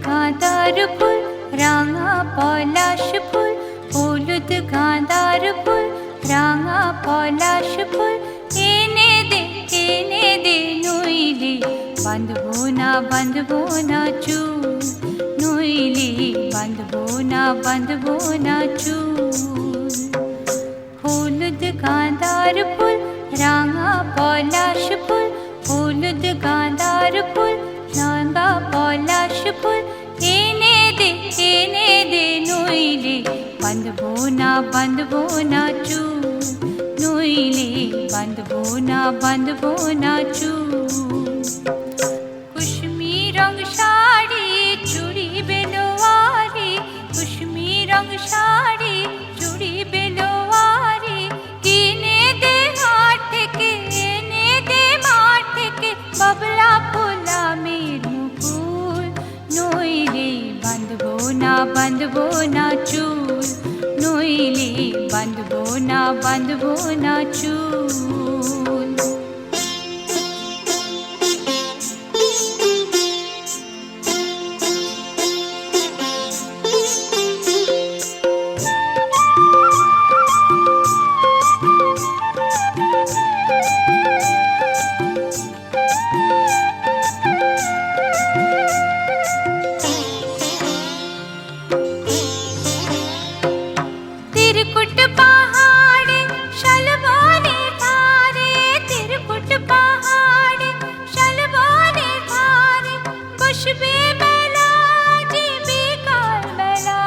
গাঁদার ফুল রাঙা পলাশ ফুল, হলুদ গাঁদার ফুল রাঙা পলাশ ফুল, এনে দে নইলে বাঁধবো না চুল, নইলে বাঁধবো না চুল। হলুদ গাঁদার ফুল রাঙা পলাশ ফুল, হলুদ গাঁদার ফুল রাঙা পলাশ ফুল, এনে দে নইলে বাঁধবো না চুল, নইলে বাঁধবো না চুল। কুসুমি রং শাড়ি চুড়ি বেলোয়ারি, কুসুমি রং শাড়ি চুড়ি বেলোয়ারি, কিনে দে হাট থেকে এনে দে মাঠ থেকে, বাবলা ফুলা মের মুকুল, নইলে বাঁধবো না চুল, নইলে বাঁধবো না চুল। तिरकुट पहाड़े शलबोने धारे, तिरकुट पहाड़े शलबोने धारे, बसबे मेला जीबी काल मेला,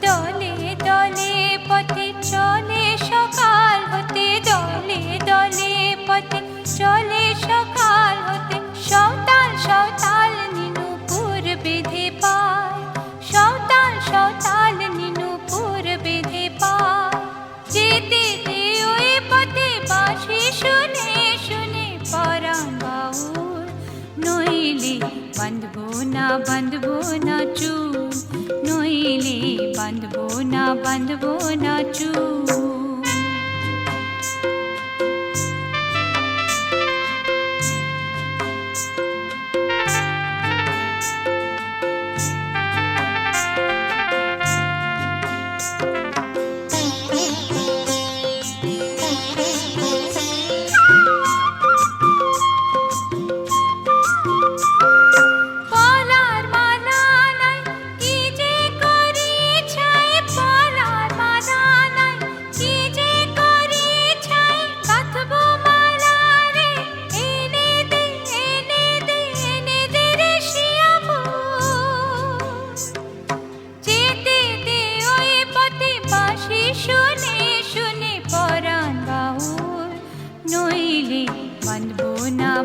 दले दले पथे चले सकाल होते, दले दले पथे चले सकाल होते, सौताल सौताल नीनुपुर बेधे पाय, सौताल सौताल नीनुपुर बेधे पाय, जेते दे ओए पथे बाँशी शुने शुने पराण बाउल, नइले बाँधबो ना चुल, नइले बाँधबो ना चुल।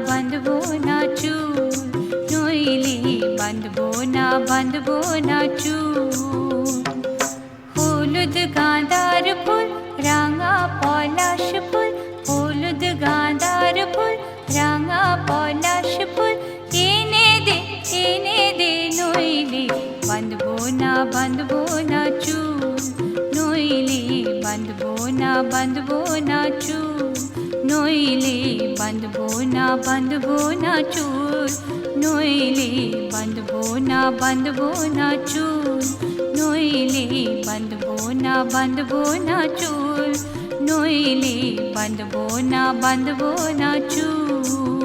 बाँधबो ना चूल, नइले बाँधबो ना चूल। हलुद गाँदार फुल राঙা पलाश फुल, हलुद गाँदार फुल राঙা पलाश फुल, एने दे नइले बाँधबो ना चूल, नइले बाँधबो ना चूल, नइले बाँधबो ना चूल, नइले बाँधबो ना चूल, नइले बाँधबो ना चूल, नइले बाँधबो ना चूल।